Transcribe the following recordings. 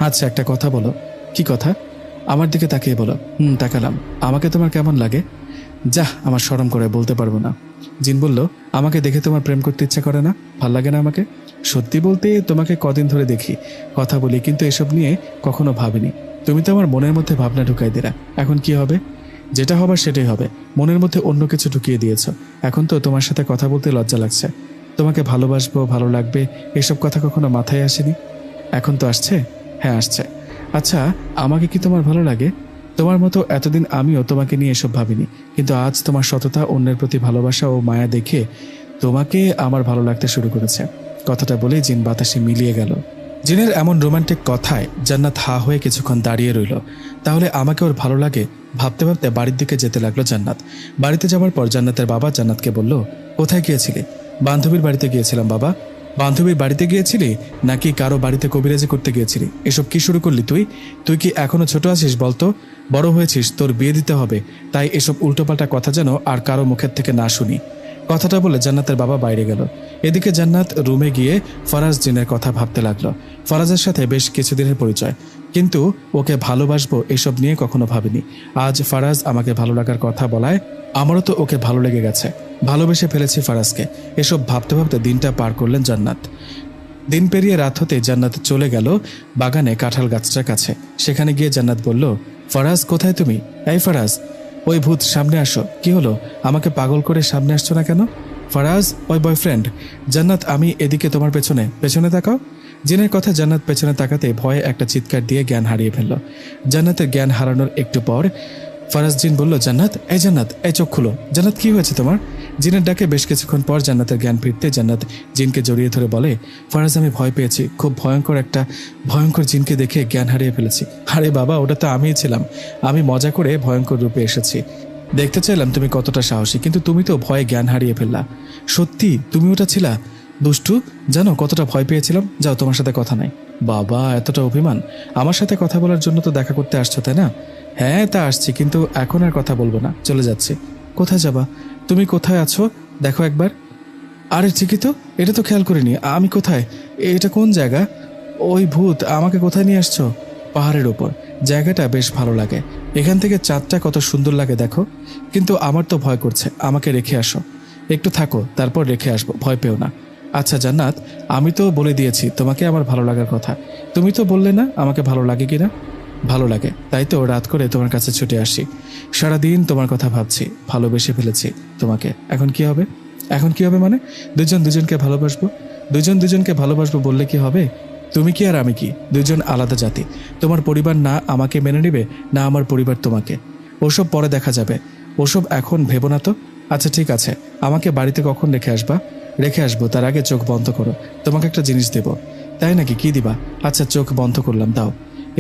আচ্ছা একটা কথা বলো। কি কথা? আমার দিকে তাকিয়ে বলো। তাকালাম। আমাকে তোমার কেমন লাগে? যাহ, আমার শরম করে বলতে পারবো না। জিন বলল, আমাকে দেখে তোমার প্রেম করতে ইচ্ছা করে না? ভাল লাগে না আমাকে? সত্যি বলতে তোমাকে কদিন ধরে দেখি, কথা বলি, কিন্তু এসব নিয়ে কখনো ভাবিনি। তুমি তো আমার মনের মধ্যে ভাবনা ঢুকাই দিলা। এখন কি হবে? যেটা হবার সেটাই হবে। মনের মধ্যে অন্য কিছু ঢুকিয়ে দিয়েছ। এখন তো তোমার সাথে কথা বলতে লজ্জা লাগছে। তোমাকে ভালোবাসবো, ভালো লাগবে, এসব কথা কখনো মাথায় আসেনি। এখন তো আসছে। হ্যাঁ আসছে। আচ্ছা, আমাকে কি তোমার ভালো লাগে? তোমার মতো এতদিন আমিও তোমাকে নিয়ে এসব ভাবিনি, কিন্তু আজ তোমার সততা, অন্যের প্রতি ভালোবাসা ও মায়া দেখে তোমাকে আমার ভালো লাগতে শুরু করেছে। কথাটা বলে জিন বাতাসে মিলিয়ে গেল। জিনের এমন রোমান্টিক কথায় জান্নাত হা হয়ে কিছুক্ষণ দাঁড়িয়ে রইল। তাহলে আমাকে ওর ভালো লাগে ভাবতে ভাবতে বাড়ির দিকে যেতে লাগলো জান্নাত। বাড়িতে যাওয়ার পর জান্নাতের বাবা জান্নাতকে বলল, কোথায় গিয়েছিলে? বান্ধবীর বাড়িতে গিয়েছিলাম বাবা। বান্ধবীর বাড়িতে গিয়েছিলি নাকি কারো বাড়িতে কবিরাজি করতে গিয়েছিলি? এসব কি শুরু করলি তুই? তুই কি এখনো ছোট আছিস বলতো? বড় হয়েছিস, তোর বিয়ে দিতে হবে, তাই এসব উল্টোপাল্টা কথা যেন আর কারো মুখের থেকে না শুনি। কথাটা বলে জান্নাতের বাবা বাইরে গেল। এদিকে জান্নাত রুমে গিয়ে ফরাজ জিনের কথা ভাবতে লাগলো। ফরাজের সাথে বেশ কিছুদিনের পরিচয়, কিন্তু ওকে ভালোবাসবো এসব নিয়ে কখনো ভাবিনি। আজ ফারাজ আমাকে ভালো লাগার কথা বলায় আমারও তো ওকে ভালো লেগে গেছে। ভালোবেসে ফেলেছি ফারাজকে। এসব ভাবতে ভাবতে দিনটা পার করলেন জান্নাত। দিন পেরিয়ে রাত হতে জান্নাত চলে গেল বাগানে কাঁঠাল গাছটার কাছে। সেখানে গিয়ে জান্নাত বলল, ফারাজ কোথায় তুমি? এই ফারাজ, ওই ভূত সামনে আসো। কি হলো? আমাকে পাগল করে সামনে আসছো না কেন? ফারাজ, ওই বয়ফ্রেন্ড। জান্নাত, আমি এদিকে, তোমার পেছনে। পেছনে তাকাও। জিনের কথা জান্নাত পেছনে তাকাতে ভয়ে একটা চিৎকার দিয়ে জ্ঞান হারিয়ে ফেলল। জান্নাতের জ্ঞান হারানোর একটু পর ফারাজ জিন বলল, জান্নাত, এই চোখ খুলো। জান্নাত, কি হয়েছে তোমার? জিনের ডাকে বেশ কিছুক্ষণ পর জান্নাতের জ্ঞান ফিরতে জান্নাত জিনকে জড়িয়ে ধরে বলে, ফারাজ, আমি ভয় পেয়েছি। খুব ভয়ঙ্কর জিনকে দেখে জ্ঞান হারিয়ে ফেলেছি। আরে বাবা, ওটা তো আমিই ছিলাম। আমি মজা করে ভয়ঙ্কর রূপে এসেছি। দেখতে চাইলাম তুমি কতটা সাহসী, কিন্তু তুমি তো ভয়ে জ্ঞান হারিয়ে ফেললা। সত্যি তুমি ওটা ছিলা? দুষ্টু, জানো কতটা ভয় পেয়েছিলাম। যাও, তোমার সাথে কথা নাই। বাবা, এতটা অভিমান! আমার সাথে কথা বলার জন্য তো দেখা করতে আসছো, তাই না? হ্যাঁ, তা আসছি, কিন্তু এখন আর কথা বলবো না, চলে যাচ্ছি। কোথায় যাবা? তুমি কোথায় আছো দেখো একবার। আরে ঠিকই তো, এটা তো খেয়াল করিনি। আমি কোথায়? এটা কোন জায়গা? ওই ভূত আমাকে কোথায় নিয়ে আসছো? পাহাড়ের ওপর। জায়গাটা বেশ ভালো লাগে। এখান থেকে চাঁদটা কত সুন্দর লাগে দেখো। কিন্তু আমার তো ভয় করছে, আমাকে রেখে আসো। একটু থাকো, তারপর রেখে আসবো, ভয় পেও না। আচ্ছা জান্নাত, আমি তো বলে দিয়েছি তোমাকে আমার ভালো লাগার কথা। তুমি তো বললে না আমাকে ভালো লাগে কিনা। ভালো লাগে, তাই তো রাত করে তোমার কাছে ছুটে আসি। সারাদিন তোমার কথা ভাবছি, ভালোবেসে ফেলেছি তোমাকে। এখন কি হবে? এখন কি হবে মানে? দুজন দুজনকে ভালোবাসবো। দুজন দুজনকে ভালোবাসবো বললে কি হবে? তুমি কি আর আমি কি দুজন আলাদা জাতি? তোমার পরিবার না আমাকে মেনে নেবে, না আমার পরিবার তোমাকে। ওসব পরে দেখা যাবে, ওসব এখন ভেবো না তো। আচ্ছা ঠিক আছে, আমাকে বাড়িতে কখন রেখে আসবা? রেখে আসবো, তার আগে চোখ বন্ধ করো, তোমাকে একটা জিনিস দেব। তাই নাকি? কি দিবা? আচ্ছা চোখ বন্ধ করলাম, দাও।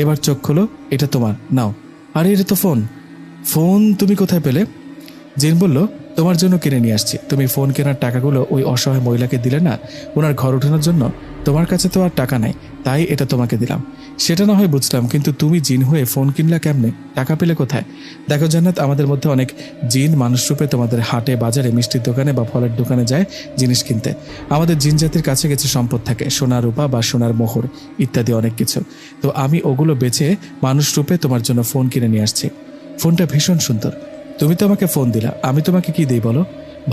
এবার চোখ খোলো, এটা তোমার, নাও। আরে এটা তো ফোন। ফোন তুমি কোথায় পেলে? জিন বলল, তোমার জন্য কিনে নিয়ে আসছি। তুমি ফোন কেনার টাকাগুলো ওই অসহায় মহিলাকে দিলে না, ওনার ঘর ওঠানোর জন্য। তোমার কাছে তো আর টাকা নাই, তাই এটা তোমাকে দিলাম। সেটা না হয় বুঝলাম, কিন্তু তুমি জিন হয়ে ফোন কিনলা কেমনে? টাকা পেলে কোথায়? দেখো জান্নাত, আমাদের মধ্যে অনেক জিন মানুষ রূপে তোমাদের হাটে, বাজারে, মিষ্টির দোকানে বা ফলের দোকানে যায় জিনিস কিনতে। আমাদের জিন জাতির কাছে কিছু সম্পদ থাকে, সোনা রূপা বা সোনার মোহর ইত্যাদি অনেক কিছু। তো আমি ওগুলো বেচে মানুষ রূপে তোমার জন্য ফোন কিনে নিয়ে আসছি। ফোনটা ভীষণ সুন্দর। তুমি তো আমাকে ফোন দিলা, আমি তোমাকে কি দিই বলো?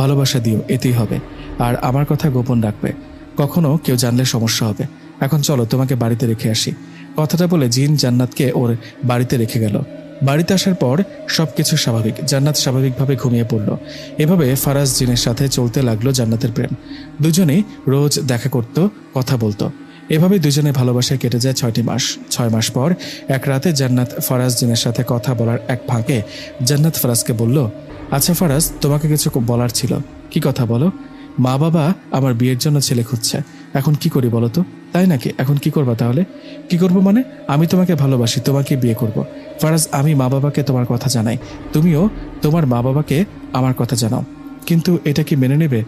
ভালোবাসা দিও, এতেই হবে। আর আমার কথা গোপন রাখবে, কখনো কেউ জানলে সমস্যা হবে। এখন চলো, তোমাকে বাড়িতে রেখে আসি। কথাটা বলে জিন জান্নাতকে ওর বাড়িতে রেখে গেল। বাড়িতে আসার পর সবকিছু স্বাভাবিক। জান্নাত স্বাভাবিকভাবে ঘুমিয়ে পড়ল। এভাবে ফারাজ জিনের সাথে চলতে লাগলো জান্নাতের প্রেম। দুজনেই রোজ দেখা করত, কথা বলতো। এভাবে দুজনে ভালোবাসায় কেটে যায় 6টি মাস। 6 মাস পর এক রাতে জান্নাত ফারাজ জিনের সাথে কথা বলার এক ফাঁকে জান্নাত ফারাজকে বলল, আচ্ছা ফারাজ, তোমাকে কিছু বলার ছিল। কি কথা বলো? মা বাবা আমার বিয়ের জন্য ছেলে খুঁজছে, এখন কি করি বলো তো? তাই নাকি? এখন কি করবা তাহলে? কি করব মানে? আমি তোমাকে ভালোবাসি, তোমাকে বিয়ে করব। ফারাজ, আমি মা বাবাকে তোমার কথা জানাই, তুমিও তোমার মা বাবাকে আমার কথা জানাও, কিন্তু এটা কি মেনে নেবে?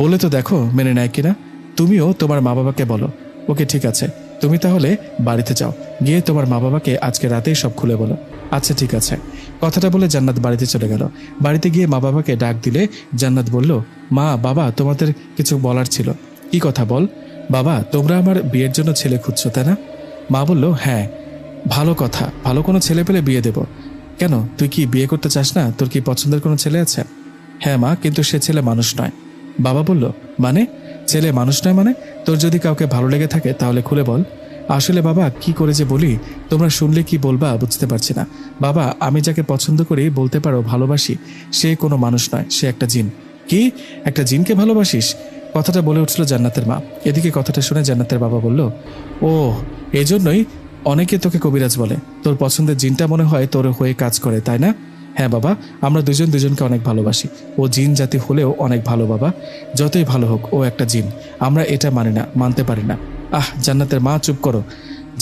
বলে তো দেখো মেনে নেয় কিনা। তুমিও তোমার মা বাবাকে বলো। ওকে ঠিক আছে, তুমি তাহলে বাড়িতে যাও, গিয়ে তোমার মা বাবাকে আজকে রাতেই সব খুলে বলো। আচ্ছা ঠিক আছে। কথাটা বলে জান্নাত বাড়িতে চলে গেল। বাড়িতে গিয়ে মা বাবাকে ডাক দিলে জান্নাত বলল, মা বাবা, তোমাদের কিছু বলার ছিল। কি কথা বল? বাবা, তোমরা আমার বিয়ের জন্য ছেলে খুঁজছো, তাই না? মা বলল, হ্যাঁ, ভালো কথা, ভালো কোনো ছেলে পেলে বিয়ে দেব। কেন, তুই কি বিয়ে করতে চাস না? তোর কি পছন্দের কোনো ছেলে আছে? হ্যাঁ মা, কিন্তু সে ছেলে মানুষ নয়। বাবা বলল, মানে? ছেলে মানুষ নয় মানে? তোর যদি কাউকে ভালো লেগে থাকে তাহলে খুলে বল। আসলে বাবা, কি করে যে বলি, তোমরা শুনলে কি বলবা বুঝতে পারছি না। বাবা, আমি যাকে পছন্দ করি, বলতে পারো ভালোবাসি, সে কোনো মানুষ নয়, সে একটা জিন। কি? একটা জিনকে ভালোবাসিস? কথাটা বলে উঠছিল জান্নাতের মা। এদিকে কথাটা শুনে জান্নাতের বাবা বলল, ও, এজন্যই অনেকে তোকে কবিরাজ বলে। তোর পছন্দের জিনটা মনে হয় তোর হয়ে কাজ করে, তাই না? হ্যাঁ বাবা, আমরা দুজন দুজনকে অনেক ভালোবাসি। ও জিন জাতি হলেও অনেক ভালো বাবা। যতই ভালো হোক, ও একটা জিন। আমরা এটা মানি না, মানতে পারি না। জান্নাতের মা, চুপ করো।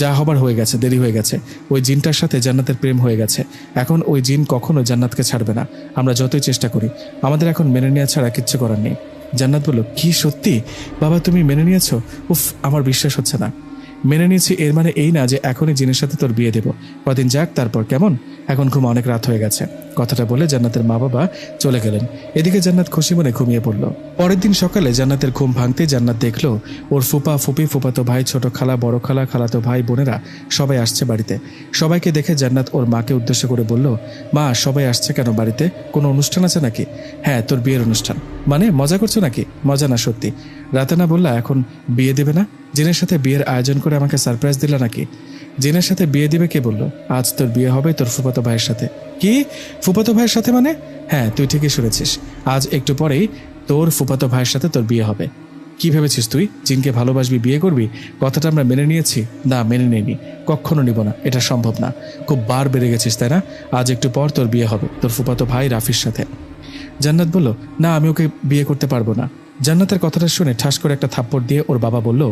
যা হবার হয়ে গেছে, দেরি হয়ে গেছে। ওই জিনটার সাথে জান্নাতের প্রেম হয়ে গেছে। এখন ওই জিন কখনো জান্নাতকে ছাড়বে না, আমরা যতই চেষ্টা করি। আমাদের এখন মেনে নেওয়া ছাড়া কিচ্ছু করার নেই। জান্নাত বলল, কি সত্যি বাবা, তুমি মেনে নিয়েছো? উফ, আমার বিশ্বাস হচ্ছে না। মেনে নিয়েছি এর মানে এই না যে এখনই জিনের সাথে তোর বিয়ে দেব। কদিন যাক, তারপর কেমন? এখন ঘুম, অনেক রাত হয়ে গেছে। কথাটা বলে জান্নাতের মা বাবা চলে গেলেন। এদিকে জান্নাত খুশি মনে ঘুমিয়ে পড়ল। পরের দিন সকালে জান্নাতের ঘুম ভাঙতেই জান্নাত দেখলো ওর ফুপা ফুপি, ফুপাতো ভাই, ছোট খালা, বড় খালা, খালাতো ভাই বোনেরা সবাই আসছে বাড়িতে। সবাইকে দেখে জান্নাত ওর মাকে উদ্দেশ্য করে বলল, মা, সবাই আসছে কেন বাড়িতে? কোনো অনুষ্ঠান আছে নাকি? হ্যাঁ, তোর বিয়ের অনুষ্ঠান। মানে মজা করছো নাকি? মজা না, সত্যি। রাতে না বললা এখন বিয়ে দেবে না? জিনের সাথে বিয়ের আয়োজন করে আমাকে সারপ্রাইজ দিলা নাকি? জিনের সাথে বিয়ে দিবে কে বললো? আজ তোর বিয়ে হবে তোর ফুফাতো ভাইয়ের সাথে। কি? ফুফাতো ভাইয়ের সাথে মানে? হ্যাঁ, তুই ঠিকই শুনেছিস। আজ একটু পরেই তোর ফুফাতো ভাইয়ের সাথে তোর বিয়ে হবে। কি ভেবেছিস তুই জিনকে ভালোবাসবি, বিয়ে করবি? কথাটা আমরা মেনে নিয়েছি? না, মেনে নেইনি, কখনো নিব না, এটা সম্ভব না। খুব বার বেড়ে গেছিস, তাই না? আজ একটু পর তোর বিয়ে হবে তোর ফুফাতো ভাই রাফির সাথে। জান্নাত বলল, না, আমি ওকে বিয়ে করতে পারবো না। জান্নাতের কথাটা শুনে ঠাস করে একটা থাপ্পড় দিয়ে ওর বাবা বলল,